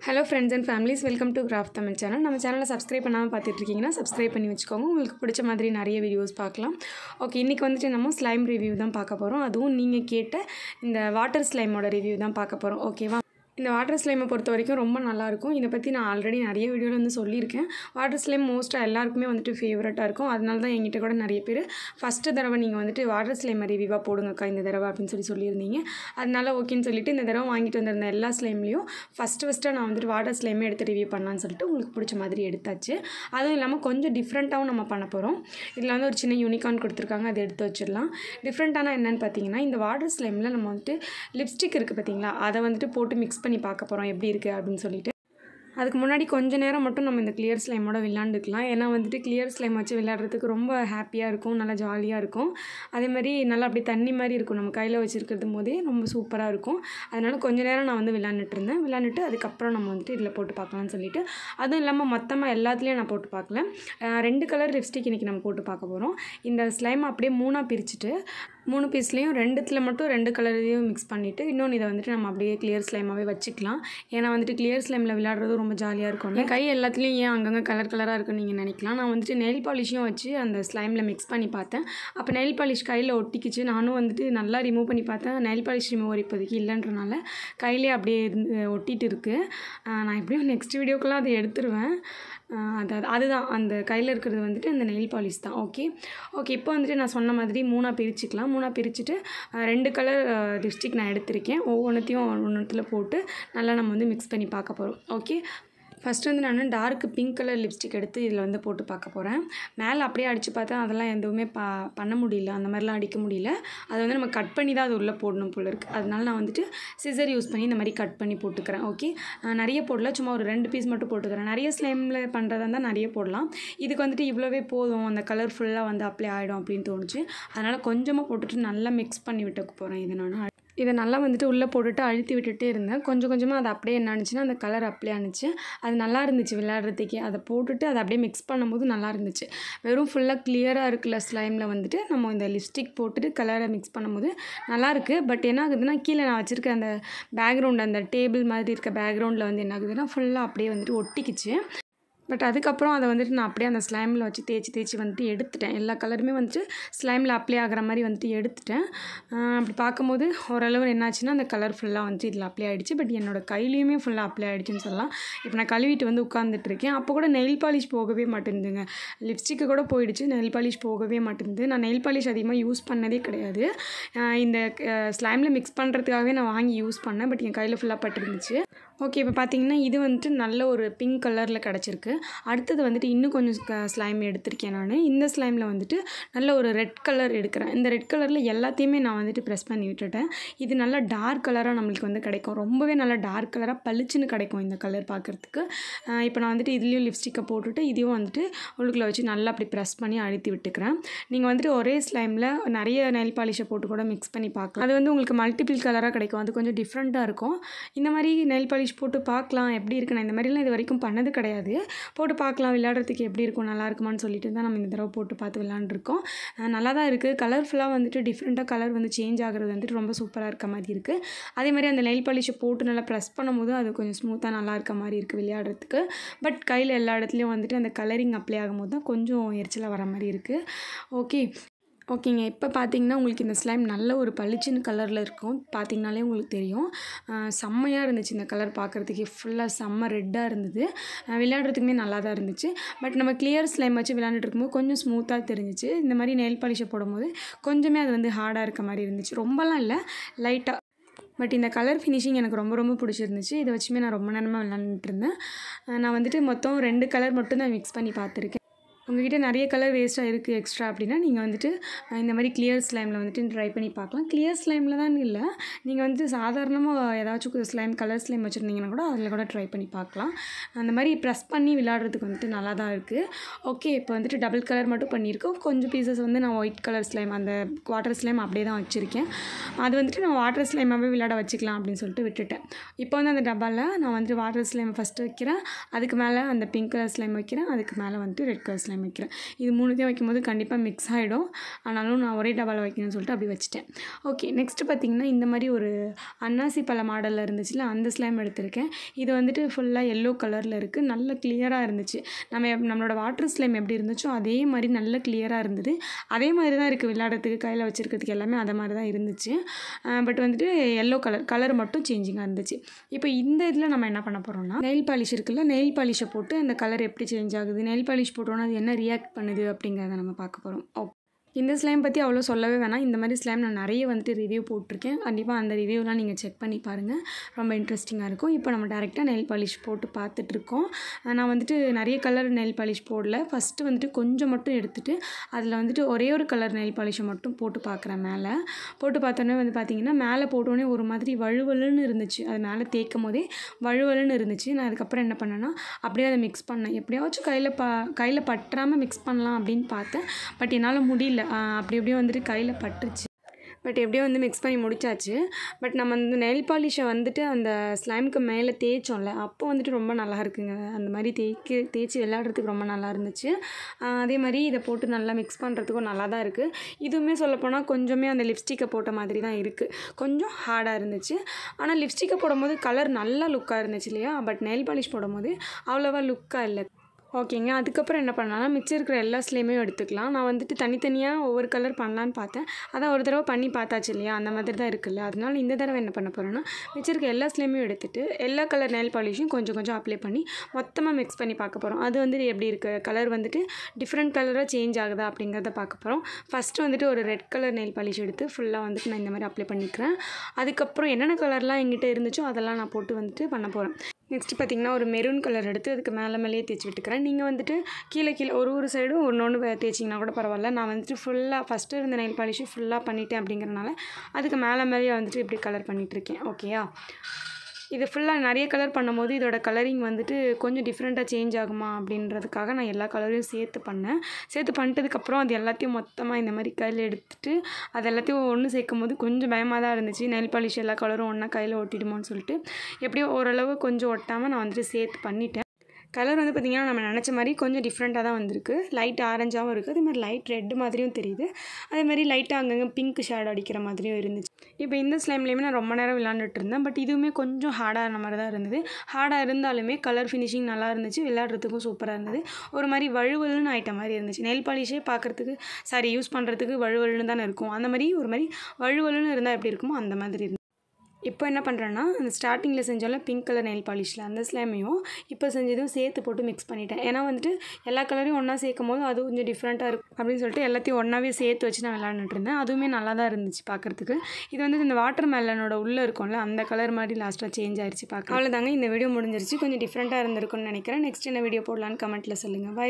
Hello friends and families, welcome to Craft Tamil channel. நம்ம சேனலை subscribe பண்ணாமல் பார்த்துட்டு இருக்கீங்கன்னா சப்ஸ்கிரைப் பண்ணி வச்சுக்கோங்க. உங்களுக்கு பிடிச்ச மாதிரி நிறைய வீடியோஸ் பார்க்கலாம். ஓகே, இன்றைக்கி வந்துட்டு நம்ம ஸ்லைம் ரிவ்யூ தான் பார்க்க போகிறோம். அதுவும் நீங்கள் கேட்ட இந்த வாட்டர் ஸ்லைமோட ரிவ்யூ தான் பார்க்க போகிறோம். ஓகேவா? இந்த வாட்டர் ஸ்லைமை பொறுத்த வரைக்கும் ரொம்ப நல்லாயிருக்கும். இதை பற்றி நான் ஆல்ரெடி நிறைய வீடியோவில் வந்து சொல்லியிருக்கேன். வாட்டர் ஸ்லைம் மோஸ்ட்டாக எல்லாருக்குமே வந்துட்டு ஃபேவரட்டாக இருக்கும். அதனால தான் என்கிட்ட கூட நிறைய பேர் ஃபஸ்ட்டு தடவை நீங்கள் வந்துட்டு வாட்டர் ஸ்லைமை ரிவ்யூவாக போடுங்கக்கா இந்த தடவை அப்படின்னு சொல்லியிருந்தீங்க. அதனால ஓகேன்னு சொல்லிட்டு இந்த தடவை வாங்கிட்டு வந்திருந்த எல்லா ஸ்லைம்லேயும் ஃபஸ்ட்டு நான் வந்துட்டு வாட்டர் ஸ்லைமே எடுத்து ரிவ்யூ பண்ணலான்னு சொல்லிட்டு உங்களுக்கு பிடிச்ச மாதிரி எடுத்தாச்சு. அதுவும் இல்லாமல் கொஞ்சம் டிஃப்ரெண்ட்டாகவும் நம்ம பண்ண போகிறோம். இதில் வந்து ஒரு சின்ன யூனிகார்ன் கொடுத்துருக்காங்க, அதை எடுத்து வச்சிடலாம். டிஃப்ரெண்ட்டான என்னென்னு பார்த்தீங்கன்னா, இந்த வாட்டர் ஸ்லைமில் நம்ம வந்துட்டு லிப்ஸ்டிக் இருக்குது பார்த்தீங்களா, அதை வந்துட்டு போட்டு மிக்ஸ் பண்ணி பார்க்க போகிறோம் எப்படி இருக்குது அப்படின்னு சொல்லிட்டு. அதுக்கு முன்னாடி கொஞ்ச நேரம் மட்டும் நம்ம இந்த கிளியர் ஸ்லைமோட விளையாண்டுக்கலாம். ஏன்னா வந்துட்டு கிளியர் ஸ்லைம் வச்சு விளையாடுறதுக்கு ரொம்ப ஹாப்பியாக இருக்கும், நல்லா ஜாலியாக இருக்கும். அதேமாதிரி நல்லா அப்படி தண்ணி மாதிரி இருக்கும், நம்ம கையில் வச்சுருக்கிறது போதே ரொம்ப சூப்பராக இருக்கும். அதனால் கொஞ்ச நேரம் நான் வந்து விளையாண்டுட்டு அதுக்கப்புறம் நம்ம வந்துட்டு இதில் போட்டு பார்க்கலான்னு சொல்லிட்டு. அதுவும் இல்லாமல் மொத்தமாக எல்லாத்துலேயும் நான் போட்டு பார்க்கல. 2 கலர் லிப்ஸ்டிக் இன்றைக்கி நம்ம போட்டு பார்க்க போகிறோம். இந்த ஸ்லைம் அப்படியே 3ஆக பிரிச்சுட்டு 3 பீஸ்லேயும் 2த்தில் மட்டும் 2 கலரையும் மிக்ஸ் பண்ணிவிட்டு இன்னொன்று இதை வந்துட்டு நம்ம அப்படியே கிளியர் ஸ்லைமாகவே வச்சுக்கலாம். ஏன்னா வந்துட்டு கிளியர் ஸ்லைமில் விளையாடுறது ரொம்ப ஜாலியாக இருக்கும். என் கை எல்லாத்துலேயும் ஏன் அங்கங்கே கலராக இருக்குன்னு நீங்கள் நினைக்கலாம். நான் வந்துட்டு நெயில் பாலிஷையும் வச்சு அந்த ஸ்லைமில் மிக்ஸ் பண்ணி பார்த்தேன். அப்போ நெயில் பாலிஷ் கையில் ஒட்டிக்கிச்சு. நானும் வந்துட்டு நல்லா ரிமூவ் பண்ணி பார்த்தேன். நெயில் பாலிஷ் ரிமூவர் இப்போதைக்கு இல்லைன்றனால கையிலே அப்படியே ஒட்டிகிட்டு இருக்குது. நான் எப்படியும் நெக்ஸ்ட் வீடியோக்கெல்லாம் அதை எடுத்துருவேன். அதுதான் அந்த கையில் இருக்கிறது வந்துட்டு அந்த நெயில் பாலிஷ் தான். ஓகே, இப்போ வந்துட்டு நான் சொன்ன மாதிரி 3ஆக பிரிச்சுக்கலாம். 3ஆக பிரிச்சுட்டு 2 கலர் லிப்ஸ்டிக் நான் எடுத்திருக்கேன். ஒவ்வொன்றத்தில் போட்டு நல்லா நம்ம வந்து மிக்ஸ் பண்ணி பார்க்க போகிறோம். ஓகே, ஃபஸ்ட்டு வந்து நான் டார்க் பிங்க் கலர் லிப்ஸ்டிக் எடுத்து இதில் வந்து போட்டு பார்க்க போகிறேன். மேலே அப்படியே அடித்து பார்த்தா அதெல்லாம் எதுவுமே பண்ண முடியல, அந்த மாதிரிலாம் அடிக்க முடியல. அதை வந்து நம்ம கட் பண்ணி தான் அது உள்ளே போடணும் போல இருக்குது. அதனால நான் வந்துட்டு சிசர் யூஸ் பண்ணி இந்த மாதிரி கட் பண்ணி போட்டுக்கிறேன். ஓகே, நிறைய போடல, சும்மா ஒரு 2 பீஸ் மட்டும் போட்டுக்கிறேன். நிறைய ஸ்லைமில் பண்ணுறதா இருந்தால் நிறைய போடலாம். இதுக்கு வந்துட்டு இவ்வளோவே போதும், அந்த கலர் ஃபுல்லாக வந்து அப்ளை ஆகிடும் அப்படின்னு தோணுச்சு. அதனால் கொஞ்சமாக போட்டுட்டு நல்லா மிக்ஸ் பண்ணி விட்டு போகிறேன். இதை நல்லா வந்துட்டு உள்ளே போட்டுட்டு அழுத்தி விட்டுட்டே இருந்தேன். கொஞ்சமாக அது அப்படியே என்ன ஆனிச்சுன்னா அந்த கலர் அப்ளை ஆனிச்சு. அது நல்லா இருந்துச்சு விளையாடுறதுக்கே. அதை போட்டுட்டு அதை அப்படியே மிக்ஸ் பண்ணும்போது நல்லா இருந்துச்சு. வெறும் ஃபுல்லாக கிளியராக இருக்குல்ல ஸ்லைமில் வந்துட்டு நம்ம இந்த லிப்ஸ்டிக் போட்டுட்டு கலரை மிக்ஸ் பண்ணும்போது நல்லாயிருக்கு. பட் என்ன ஆகுதுன்னா, கீழே நான் வச்சுருக்க அந்த பேக்ரவுண்ட், அந்த டேபிள் மாதிரி இருக்க பேக்ரவுண்டில் வந்து என்ன ஆகுதுன்னா ஃபுல்லாக அப்படியே வந்துட்டு ஒட்டிக்கிச்சு. பட் அதுக்கப்புறம் அதை வந்துட்டு நான் அப்படியே அந்த ஸ்லைமில் வச்சு தேய்ச்சி வந்துட்டு எடுத்துட்டேன். எல்லா கலருமே வந்துட்டு ஸ்லைமில் அப்ளை ஆகிற மாதிரி வந்துட்டு எடுத்துட்டேன். அப்படி பார்க்கும்போது ஓரளவு என்னாச்சுன்னா அந்த கலர் ஃபுல்லாக வந்துட்டு இதில் அப்ளை ஆகிடுச்சு. பட் என்னோடய கையிலையுமே ஃபுல்லாக அப்ளை ஆகிடுச்சின்னு சொல்லலாம். இப்போ நான் கழுவிட்டு வந்து உட்காந்துட்ருக்கேன். அப்போ கூட நெயில் பாலிஷ் போகவே மாட்டேங்குதுங்க. லிப்ஸ்டிக்கு கூட போயிடுச்சு, நெயில் பாலிஷ் போகவே மாட்டேங்குது. நான் நெயில் பாலிஷ் அதிகமாக யூஸ் பண்ணதே கிடையாது. இந்த ஸ்லைமில் மிக்ஸ் பண்ணுறதுக்காகவே நான் வாங்கி யூஸ் பண்ணேன். பட் என் கையில் ஃபுல்லாக பட்டுருந்துச்சு. ஓகே, இப்போ பார்த்தீங்கன்னா இது வந்துட்டு நல்ல ஒரு பிங்க் கலரில் கிடச்சிருக்கு. அடுத்தது வந்துட்டு இன்னும் கொஞ்சம் ஸ்லைம் எடுத்திருக்கேன் நான். இந்த ஸ்லைமில் வந்துட்டு நல்ல ஒரு ரெட் கலர் எடுக்கிறேன். இந்த ரெட் கலரில் எல்லாத்தையுமே நான் வந்துட்டு ப்ரெஸ் பண்ணி விட்டுட்டேன். இது நல்லா டார்க் கலராக நம்மளுக்கு வந்து கிடைக்கும். ரொம்பவே நல்லா டார்க் கலராக பளிச்சுன்னு கிடைக்கும் இந்த கலர் பார்க்குறதுக்கு. இப்போ நான் வந்துட்டு இதுலேயும் லிப்ஸ்டிக்கை போட்டுட்டு இதையும் வந்துட்டு உள்ளுக்குள்ளே வச்சு நல்லா அப்படி ப்ரெஸ் பண்ணி அழுத்தி விட்டுக்கிறேன். நீங்கள் வந்துட்டு ஒரே ஸ்லைமில் நிறைய நெயில் பாலிஷை போட்டு கூட மிக்ஸ் பண்ணி பார்க்கலாம். அது வந்து உங்களுக்கு மல்டிபிள் கலராக கிடைக்கும். அது கொஞ்சம் டிஃப்ரெண்ட்டாக இருக்கும். இந்த மாதிரி நெயில் பாலிஷ் போட்டு பார்க்கலாம் எப்படி இருக்குது. நான் இந்த மாதிரிலாம் இது வரைக்கும் பண்ணது கிடையாது. போட்டு பார்க்கலாம் விளையாடுறதுக்கு எப்படி இருக்கும், நல்லா இருக்குமான்னு சொல்லிட்டு தான் நம்ம இந்த தடவை போட்டு பார்த்து விளையாண்டுருக்கோம். நல்லா தான் இருக்குது. கலர்ஃபுல்லாக வந்துட்டு டிஃப்ரெண்ட்டாக கலர் வந்து சேஞ்ச் ஆகிறது வந்துட்டு ரொம்ப சூப்பராக இருக்க மாதிரி இருக்குது. அதே மாதிரி அந்த நெயில் பாலிஷை போட்டு நல்லா ப்ரெஸ் பண்ணும்போது அது கொஞ்சம் ஸ்மூத்தாக நல்லா இருக்க மாதிரி இருக்குது விளையாடுறதுக்கு. பட் கையில் எல்லா இடத்துலையும் வந்துட்டு அந்த கலரிங் அப்ளை ஆகும்போது தான் கொஞ்சம் எரிச்சலாக வர மாதிரி இருக்குது. ஓகேங்க, இப்போ பார்த்தீங்கன்னா உங்களுக்கு இந்த ஸ்லைம் நல்ல ஒரு பளிச்சுன்னு கலரில் இருக்கும். பார்த்தீங்கனாலே உங்களுக்கு தெரியும். செம்மையாக இருந்துச்சு இந்த கலர் பார்க்குறதுக்கே. ஃபுல்லாக செம்ம ரெட்டாக இருந்தது. விளையாடுறதுக்குமே நல்லா தான் இருந்துச்சு. பட் நம்ம கிளியர் ஸ்லைம் வச்சு விளையாண்டுட்டு இருக்கும்போது கொஞ்சம் ஸ்மூத்தாக தெரிஞ்சிச்சு. இந்த மாதிரி நெயில் பாலிஷை போடும்போது கொஞ்சமே அது வந்து ஹார்டாக இருக்க மாதிரி இருந்துச்சு. ரொம்பலாம் இல்லை, லைட்டாக. பட் இந்த கலர் ஃபினிஷிங் எனக்கு ரொம்ப பிடிச்சிருந்துச்சு. இதை வச்சுமே நான் ரொம்ப நேரமாக விளையாண்டுட்டு இருந்தேன். நான் வந்துட்டு மொத்தம் 2 கலர் மட்டும் தான் மிக்ஸ் பண்ணி பார்த்துருக்கேன். உங்கள்கிட்ட நிறைய கலர் வேஸ்ட்டாக இருக்குது எக்ஸ்ட்ரா அப்படின்னா நீங்கள் வந்துட்டு இந்த மாதிரி கிளியர் ஸ்லைமில் வந்துட்டு ட்ரை பண்ணி பார்க்கலாம். கிளியர் ஸ்லைமில் தான் இல்லை, நீங்கள் வந்துட்டு சாதாரணமாக ஏதாச்சும் ஸ்லைம் கலர் ஸ்லைம் வச்சுருந்தீங்கன்னா கூட அதில் கூட ட்ரை பண்ணி பார்க்கலாம். அந்த மாதிரி ப்ரெஸ் பண்ணி விளையாடுறதுக்கு வந்துட்டு நல்லா தான் இருக்குது. ஓகே, இப்போ வந்துட்டு டபுள் கலர் மட்டும் பண்ணியிருக்கோம். கொஞ்சம் பீசஸ் வந்து நான் ஒயிட் கலர் ஸ்லைம், அந்த வாட்டர் ஸ்லைம் அப்படியே தான் வச்சுருக்கேன். அது வந்துட்டு நான் வாட்டர் ஸ்லைமாகவே விளையாட வச்சுக்கலாம் அப்படின்னு சொல்லிட்டு விட்டுட்டேன். இப்போ வந்து அந்த டப்பாவில் நான் வந்துட்டு வாட்டர் ஸ்லைம் ஃபஸ்ட்டு வைக்கிறேன், அதுக்கு மேலே அந்த பிங்க் கலர் ஸ்லைம் வைக்கிறேன், அதுக்கு மேலே வந்துட்டு ரெட் கலர் ஸ்லைம் ஸ்லைம் வைக்கிறேன். இது 3த்தையும் வைக்கும்போது கண்டிப்பாக மிக்ஸ் ஆகிடும். ஆனாலும் நான் ஒரே டப்பாவில் வைக்கணும்னு சொல்லிட்டு அப்படி வச்சுட்டேன். ஓகே, நெக்ஸ்ட்டு பார்த்திங்கன்னா இந்த மாதிரி ஒரு அன்னாசி பழ மாடலில் இருந்துச்சுல அந்த ஸ்லைம் எடுத்திருக்கேன். இது வந்துட்டு ஃபுல்லாக எல்லோ கலரில் இருக்குது. நல்ல கிளியராக இருந்துச்சு. நம்மளோட வாட்டர் ஸ்லைம் எப்படி இருந்துச்சோ அதே மாதிரி நல்ல கிளியராக இருந்தது. அதே மாதிரி தான் இருக்குது, விளையாடுறதுக்கு கையில் வச்சுருக்கிறதுக்கு எல்லாமே அதை மாதிரி தான் இருந்துச்சு. பட் வந்துட்டு எல்லோ கலர் மட்டும் சேஞ்சிங்காக இருந்துச்சு. இப்போ இந்த இதில் நம்ம என்ன பண்ண போகிறோம்னா, நெயில் பாலிஷ் இருக்குல்ல, நெயில் பாலிஷை போட்டு அந்த கலர் எப்படி சேஞ்ச் ஆகுது, நெயில் பாலிஷ் போட்டோன்னா அது என்ன ரியாக்ட் பண்ணுது அப்படிங்கிறத நம்ம பார்க்க போகிறோம். இந்த ஸ்லைம் பற்றி அவ்வளோ சொல்லவே வேணாம். இந்த மாதிரி ஸ்லைம் நான் நிறைய வந்துட்டு ரிவ்யூ போட்டிருக்கேன். கண்டிப்பாக அந்த ரிவ்யூலாம் நீங்கள் செக் பண்ணி பாருங்கள், ரொம்ப இன்ட்ரெஸ்டிங்காக இருக்கும். இப்போ நம்ம டேரெக்டாக நெயில் பாலிஷ் போட்டு பார்த்துட்ருக்கோம். நான் வந்துட்டு நிறைய கலர் நெயில் பாலிஷ் போடல. ஃபஸ்ட்டு வந்துட்டு கொஞ்சம் மட்டும் எடுத்துகிட்டு அதில் வந்துட்டு ஒரே ஒரு கலர் நெயில் பாலிஷை மட்டும் போட்டு பார்க்குறேன். மேலே போட்டு பார்த்தோன்னே வந்து பார்த்திங்கன்னா மேலே போட்டோன்னே ஒரு மாதிரி வழுவலுன்னு இருந்துச்சு. அது மேலே தேய்க்கும் போதே வழுவலுன்னு இருந்துச்சு. நான் அதுக்கப்புறம் என்ன பண்ணேன்னா அப்படியே அதை மிக்ஸ் பண்ணேன். எப்படியாச்சும் கையில் பற்றாமல் மிக்ஸ் பண்ணலாம் அப்படின்னு பார்த்தேன். பட் என்னால் முடியல. அப்படி எப்படியும் வந்துட்டு கையில் பட்டுருச்சு. பட் எப்படியோ வந்து மிக்ஸ் பண்ணி முடிச்சாச்சு. பட் நம்ம அந்த நெயில் பாலிஷை வந்துட்டு அந்த ஸ்லைமுக்கு மேலே தேய்ச்சோம்ல, அப்போ வந்துட்டு ரொம்ப நல்லா இருக்குங்க. அந்த மாதிரி தேய்ச்சி விளையாடுறதுக்கு ரொம்ப நல்லா இருந்துச்சு. அதே மாதிரி இதை போட்டு நல்லா மிக்ஸ் பண்ணுறதுக்கும் நல்லா தான் இருக்குது. இதுவுமே சொல்லப்போனால் கொஞ்சமே அந்த லிப்ஸ்டிக்கை போட்ட மாதிரி தான் இருக்குது. கொஞ்சம் ஹார்டாக இருந்துச்சு. ஆனால் லிப்ஸ்டிக்கை போடும்போது கலர் நல்லா லுக்காக இருந்துச்சு இல்லையா? பட் நெயில் பாலிஷ் போடும்போது அவ்வளோவா லுக்காக இல்லை. ஓகேங்க, அதுக்கப்புறம் என்ன பண்ணலாம்னா மிச்சம் இருக்கிற எல்லா ஸ்லைமையும் எடுத்துக்கலாம். நான் வந்துட்டு தனித்தனியாக ஒவ்வொரு கலர் பண்ணலான்னு பார்த்தேன். அதான் ஒரு தடவை பண்ணி பார்த்தாச்சு இல்லையா, அந்த மாதிரி தான் இருக்குல்ல. அதனால இந்த தடவை என்ன பண்ண போகிறேன்னா மிச்சம் இருக்க எல்லா ஸ்லைமையும் எடுத்துகிட்டு எல்லா கலர் நெயில் பாலிஷும் கொஞ்சம் கொஞ்சம் அப்ளை பண்ணி மொத்தமாக மிக்ஸ் பண்ணி பார்க்க போகிறோம். அது வந்துட்டு எப்படி இருக்குது, கலர் வந்துட்டு டிஃப்ரெண்ட் கலராக சேஞ்ச் ஆகுதா அப்படிங்கிறத பார்க்க போகிறோம். ஃபஸ்ட்டு வந்துட்டு ஒரு ரெட் கலர் நெயில் பாலிஷ் எடுத்து ஃபுல்லாக வந்துட்டு நான் இந்த மாதிரி அப்ளை பண்ணிக்கிறேன். அதுக்கப்புறம் என்னென்ன கலர்லாம் எங்கிட்ட இருந்துச்சோ அதெல்லாம் நான் போட்டு வந்துட்டு பண்ண போகிறேன். நெக்ஸ்ட்டு பார்த்திங்கன்னா ஒரு மெரூன் கலர் எடுத்து அதுக்கு மேலேயே தேய்ச்சி விட்டுக்கிறேன். நீங்கள் வந்துட்டு கீழே ஒரு சைடும் ஒன்று தேய்ச்சிங்கன்னா கூட பரவாயில்ல. நான் வந்துட்டு ஃபுல்லாக ஃபஸ்ட்டு இருந்த நெயில் பாலிஷும் ஃபுல்லாக பண்ணிட்டேன் அப்படிங்கிறனால அதுக்கு மேலேயே வந்துட்டு இப்படி கலர் பண்ணிகிட்ருக்கேன். ஓகேயா, இது ஃபுல்லாக நிறைய கலர் பண்ணும்போது இதோட கலரிங் வந்துட்டு கொஞ்சம் டிஃப்ரெண்ட்டாக சேஞ்ச் ஆகுமா அப்படின்றதுக்காக நான் எல்லா கலரையும் சேர்த்து பண்ணிட்டதுக்கப்புறம் அது எல்லாத்தையும் மொத்தமாக இந்த மாதிரி கையில் எடுத்துகிட்டு அது எல்லாத்தையும் ஒன்று சேர்க்கும் போது கொஞ்சம் பயமாக தான் இருந்துச்சு. நெயில் பாலிஷ் எல்லா கலரும் ஒன்றா கையில் ஒட்டிடுமோன்னு சொல்லிட்டு எப்படியோ ஓரளவு கொஞ்சம் ஒட்டாமல் நான் வந்துட்டு சேர்த்து பண்ணிட்டேன். கலர் வந்து பார்த்திங்கன்னா நம்ம நினச்ச மாதிரி கொஞ்சம் டிஃப்ரெண்ட்டாக தான் வந்திருக்கு. லைட் ஆரஞ்சாகவும் இருக்குது, அதே மாதிரி லைட் ரெட்டு மாதிரியும் தெரியுது, அதே மாதிரி லைட்டாக அங்கங்கே பிங்க் ஷேட் அடிக்கிற மாதிரியும் இருந்துச்சு. இப்போ இந்த ஸ்லைம்லேயுமே நான் ரொம்ப நேரம் விளாண்டுட்டு இருந்தேன். பட் இதுவுமே கொஞ்சம் ஹார்டான மாதிரி தான் இருந்தது. ஹார்டாக இருந்தாலுமே கலர் ஃபினிஷிங் நல்லா இருந்துச்சு, விளையாடுறதுக்கும் சூப்பராக இருந்தது. ஒரு மாதிரி வழுவலுன்னு ஆகிட்ட மாதிரி இருந்துச்சு. நெயில் பாலிஷே பார்க்குறதுக்கு யூஸ் பண்ணுறதுக்கு வழுவலுன்னு தானே இருக்கும். அந்த மாதிரி ஒரு மாதிரி வழுவலுன்னு இருந்தால் எப்படி இருக்குமோ அந்த மாதிரி இருந்துச்சு. இப்போ என்ன பண்ணுறேன்னா அந்த ஸ்டார்டிங்கில் செஞ்சால பிங்க் கலர் நெயில் பாலிஷில் அந்த ஸ்லைமையும் இப்போ செஞ்சதும் சேர்த்து போட்டு மிக்ஸ் பண்ணிட்டேன். ஏன்னா வந்துட்டு எல்லா கலரையும் ஒன்றா சேர்க்கும் போது அது கொஞ்சம் டிஃப்ரெண்ட்டாக இருக்கும் அப்படின்னு சொல்லிட்டு எல்லாத்தையும் ஒன்றாவே சேர்த்து வச்சு நான் விளையாண்டுட்டு இருந்தேன். அதுவுமே நல்லா தான் இருந்துச்சு பார்க்குறதுக்கு. இது வந்து இந்த வாட்டர் மெலனோட உள்ளே இருக்கும்ல அந்த கலர் மாதிரி லாஸ்ட்டாக சேஞ்ச் ஆயிடுச்சு பார்க்க. அவ்வளோதாங்க, இந்த வீடியோ முடிஞ்சிருச்சு. கொஞ்சம் டிஃப்ரெண்ட்டாக இருந்திருக்கும்னு நினைக்கிறேன். நெக்ஸ்ட் என்ன வீடியோ போடலான்னு கமெண்ட்டில் சொல்லுங்கள். பை.